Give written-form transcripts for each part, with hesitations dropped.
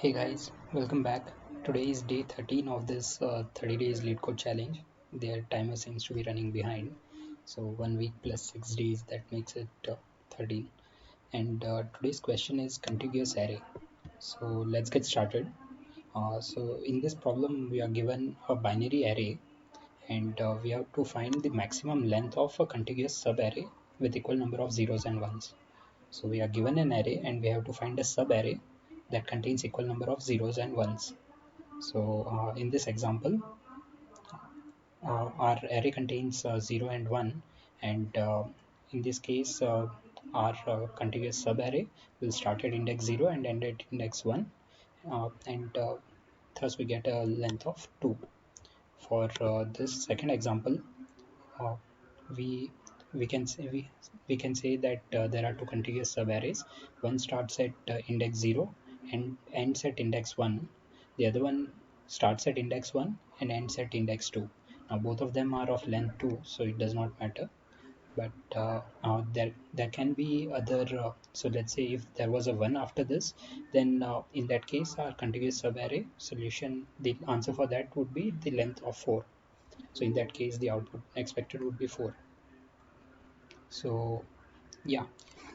Hey guys, welcome back. Today is day 13 of this 30 days Leetcode challenge. Their timer seems to be running behind. So 1 week plus 6 days, that makes it 13. And today's question is contiguous array. So let's get started. So in this problem, we are given a binary array and we have to find the maximum length of a contiguous subarray with equal number of zeros and ones. So we are given an array and we have to find a subarray that contains equal number of zeros and ones. So in this example, our array contains 0 and 1, and in this case, our contiguous subarray will start at index 0 and end at index 1, and thus we get a length of 2. For this second example, uh, we we can say that there are two contiguous subarrays. One starts at index 0 and ends at index 1. The other one starts at index 1 and ends at index 2. Now both of them are of length 2, so it does not matter. But there can be other. So let's say if there was a 1 after this, then in that case our contiguous subarray solution, the answer for that would be the length of 4. So in that case the output expected would be 4. So yeah,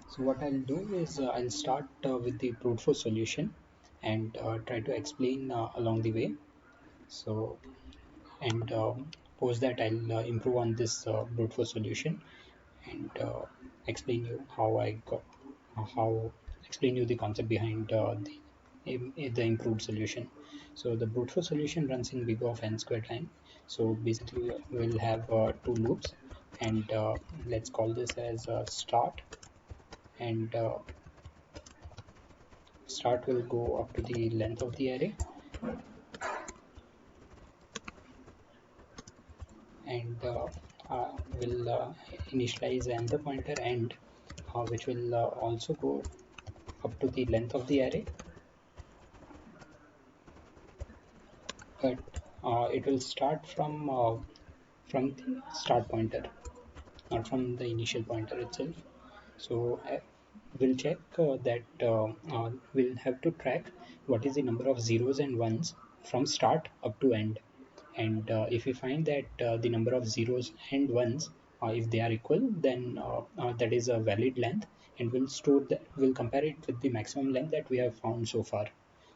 so what I'll do is I'll start with the brute force solution and try to explain along the way. So and post that I'll improve on this brute force solution and explain you how I got how explain you the concept behind the improved solution. So the brute force solution runs in big O of n square time. So basically we'll have two loops, and let's call this as start, and start will go up to the length of the array, and will initialize another pointer end, which will also go up to the length of the array, but it will start from the start pointer, not from the initial pointer itself. So we'll check that we'll have to track what is the number of zeros and ones from start up to end. And if we find that the number of zeros and ones, if they are equal, then that is a valid length, and we'll store that. We'll compare it with the maximum length that we have found so far.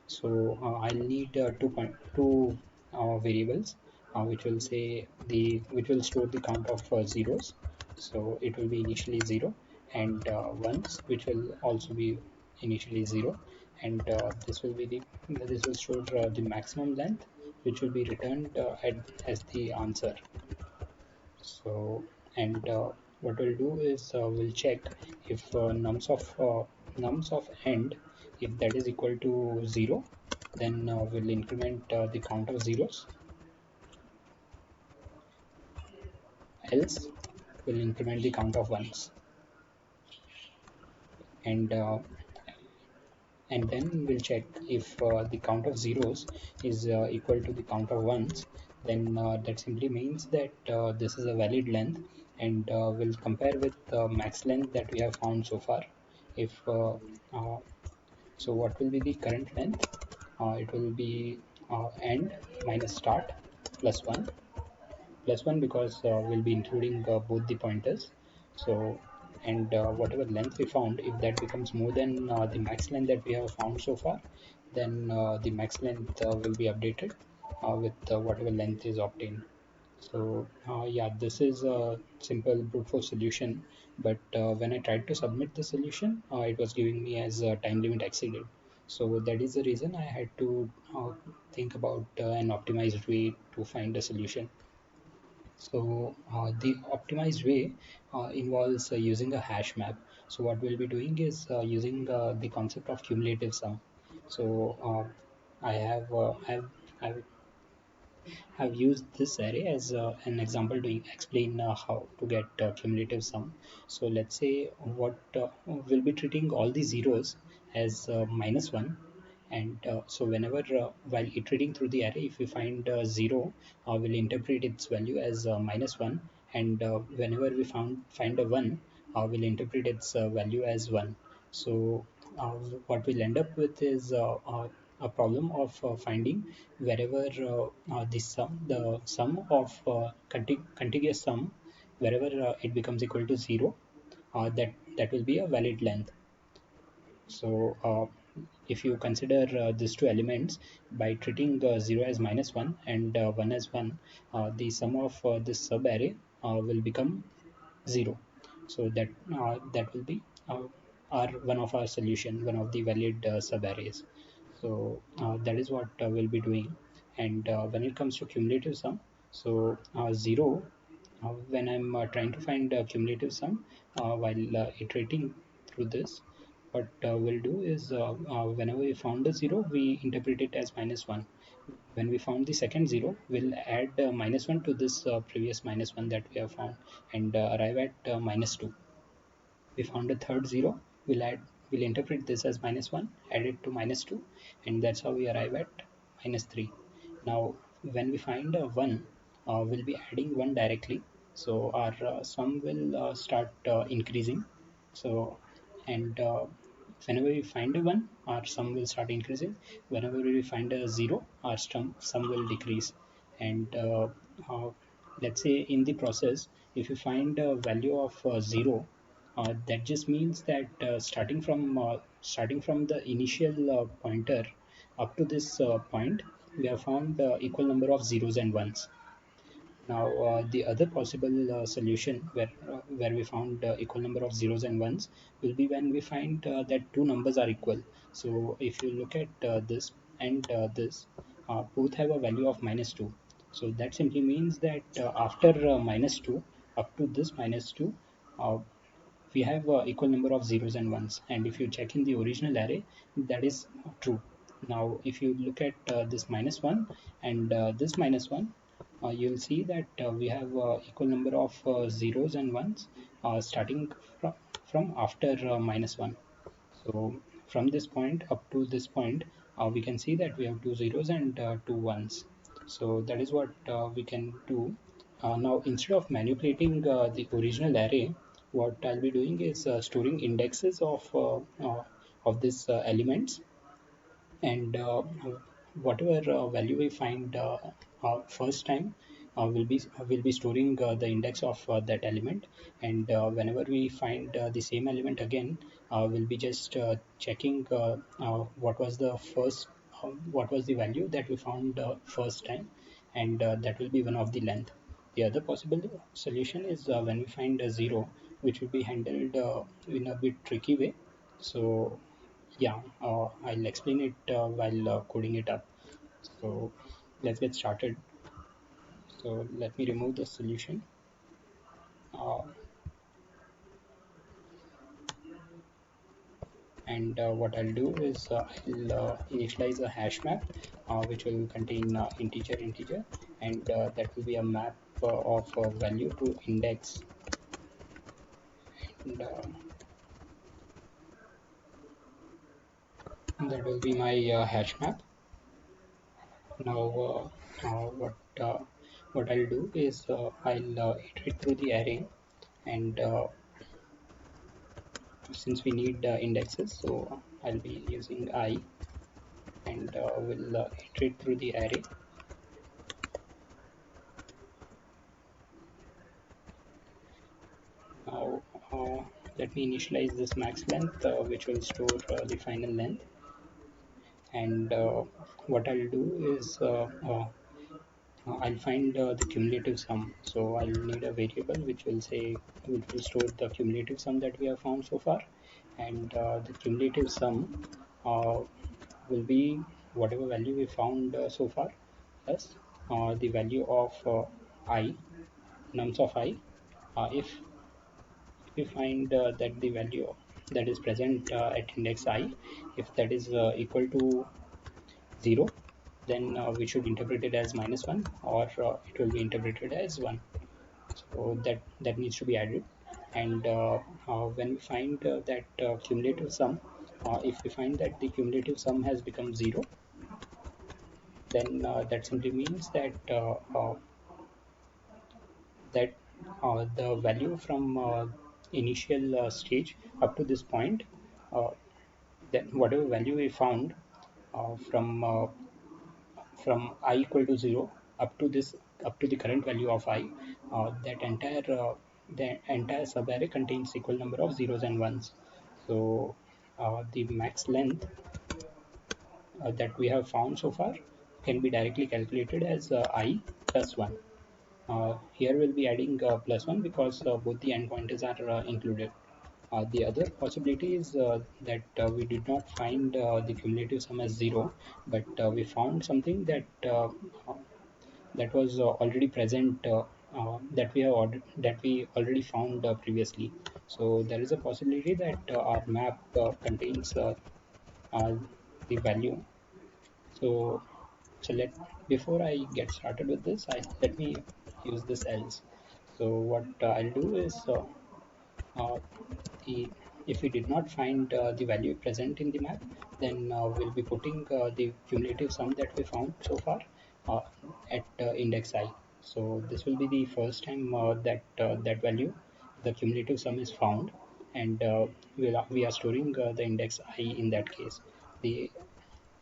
So I'll need two variables, which will store the count of zeros. So it will be initially 0, and ones, which will also be initially 0, and this will store the maximum length, which will be returned as the answer. So and what we'll do is we'll check if nums of end, if that is equal to 0, then we'll increment the count of zeros, else we'll increment the count of ones, and then we'll check if the count of zeros is equal to the count of ones. Then that simply means that this is a valid length, and we'll compare with the max length that we have found so far. If uh, so what will be the current length? It will be end minus start plus 1, because we'll be including both the pointers. So and whatever length we found, if that becomes more than the max length that we have found so far, then the max length will be updated with whatever length is obtained. So yeah, this is a simple brute force solution, but when I tried to submit the solution, it was giving me as time limit exceeded. So that is the reason I had to think about an optimized way to find a solution. So the optimized way involves using a hash map. So what we'll be doing is using the concept of cumulative sum. So I've I've used this array as an example to explain how to get cumulative sum. So let's say what we'll be treating all the zeros as -1, and so whenever while iterating through the array, if we find 0, we'll interpret its value as -1, and whenever we find a 1, we'll interpret its value as 1. So uh, what we'll end up with is a problem of finding wherever the sum of contiguous sum, wherever it becomes equal to 0, that will be a valid length. So if you consider these two elements, by treating 0 as -1 and 1 as 1, the sum of this subarray will become 0. So that will be one of our solution, one of the valid subarrays. So that is what we'll be doing. And when it comes to cumulative sum, so 0, when I'm trying to find cumulative sum while iterating through this, what we'll do is whenever we found a 0, we interpret it as -1. When we found the second 0, we'll add -1 to this previous -1 that we have found, and arrive at -2. We found a third 0, we'll interpret this as -1, add it to -2, and that's how we arrive at -3. Now when we find a 1, we'll be adding 1 directly, so our sum will start increasing. So and whenever we find a 1, our sum will start increasing. Whenever we find a 0, our sum will decrease. And uh, let's say in the process, if you find a value of 0, that just means that starting from the initial pointer up to this point, we have found equal number of zeros and ones. Now, the other possible solution where we found equal number of zeros and ones will be when we find that two numbers are equal. So, if you look at this and this, both have a value of -2. So that simply means that after -2 up to this -2, uh, we have equal number of zeros and ones, and if you check in the original array, that is true. Now if you look at this -1 and this -1, you'll see that we have equal number of zeros and ones starting from after -1. So from this point up to this point, we can see that we have two zeros and two ones. So that is what we can do. Now instead of manipulating the original array, what I'll be doing is storing indexes of these elements, and whatever value we find first time, will be storing the index of that element. And whenever we find the same element again, we'll be just checking what was the value that we found first time, and that will be one of the length. The other possible solution is when we find a 0, which will be handled in a bit tricky way. So yeah, I'll explain it while coding it up. So let's get started. So let me remove the solution. Uh, and what I'll do is I'll initialize a hash map which will contain integer, and that will be a map of value to index. And that will be my hash map. Now uh, what I'll do is I'll iterate through the array, and since we need indexes, so I'll be using I, and we'll iterate through the array. Now let me initialize this max length which will store the final length. And what I'll do is I'll find the cumulative sum. So I'll need a variable which will store the cumulative sum that we have found so far, and the cumulative sum will be whatever value we found so far, plus the value of I, nums of I. If we find that the value that is present at index I, if that is equal to 0, then we should interpret it as -1, or it will be interpreted as 1. So that needs to be added. And when we find that cumulative sum, if we find that the cumulative sum has become 0, then that simply means that the value from initial stage up to this point, uh, that whatever value we found, from I equal to 0 up to this up to the current value of I, the entire subarray contains equal number of zeros and ones. So the max length that we have found so far can be directly calculated as I plus 1. Here we'll be adding plus 1 because both the endpointers are included. The other possibility is that we did not find the cumulative sum as 0, but we found something that was already present, that we already found previously. So there is a possibility that our map contains uh, the value. So let before I get started with this, let me use this else. So what I'll do is uh, the if we did not find the value present in the map, then we'll be putting the cumulative sum that we found so far uh, at index I. So this will be the first time that that value, the cumulative sum, is found, and we are storing the index I in that case. The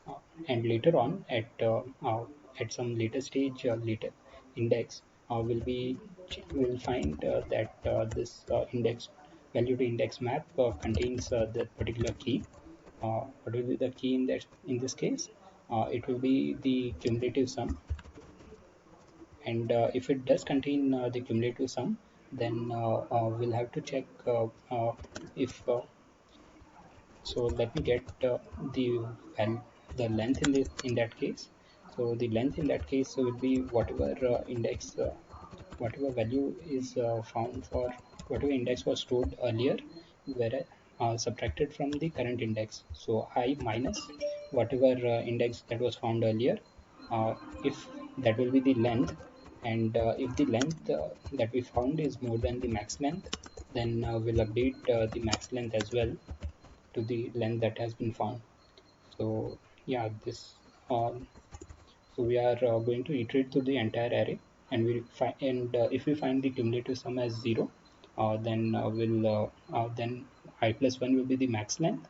uh, and later on at some later stage, later index, will find that this index value to index map contains that particular key. What will be the key in this case? It will be the cumulative sum, and if it does contain the cumulative sum, then we'll have to check if so let me get the the length in that case. So the length in that case will be whatever whatever value is found for whatever index was stored earlier, where subtracted from the current index. So I minus whatever index that was found earlier, uh, if that will be the length, and if the length that we found is more than the max length, then we'll update the max length as well to the length that has been found. So yeah, this so we are going to iterate through the entire array, and we find, and if we find the cumulative sum as 0, then I plus 1 will be the max length.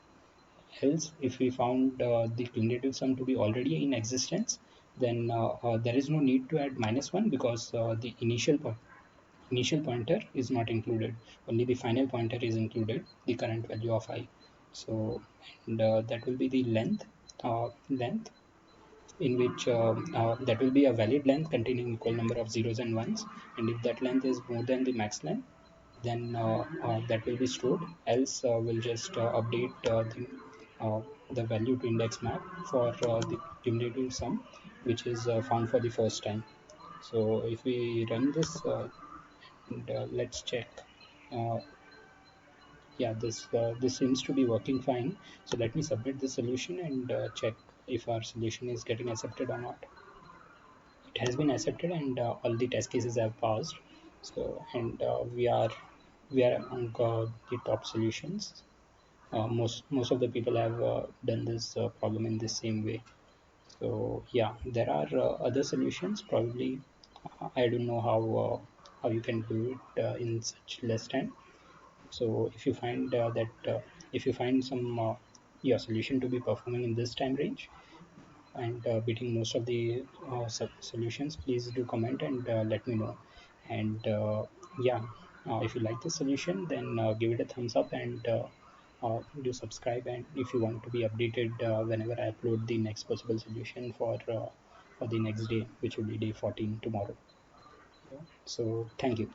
Else, if we found the cumulative sum to be already in existence, then there is no need to add minus 1 because the initial pointer is not included. Only the final pointer is included, the current value of I. So and that will be the length in which that will be a valid length containing equal number of zeros and ones, and if that length is more than the max length, then that will be stored. Else we'll just update the value to index map for the cumulative sum, which is found for the first time. So if we run this and let's check. Uh, yeah, this seems to be working fine. So let me submit the solution and check if our solution is getting accepted or not. It has been accepted, and all the test cases have passed. So and we are among the top solutions. Most of the people have done this problem in the same way. So yeah, there are other solutions. Probably I don't know how you can do it in such less time. So if you find some your solution to be performing in this time range and beating most of the solutions, please do comment and let me know. And yeah, if you like the solution, then give it a thumbs up, and do subscribe. And if you want to be updated whenever I upload the next possible solution for the next day, which will be day 14 tomorrow. So thank you.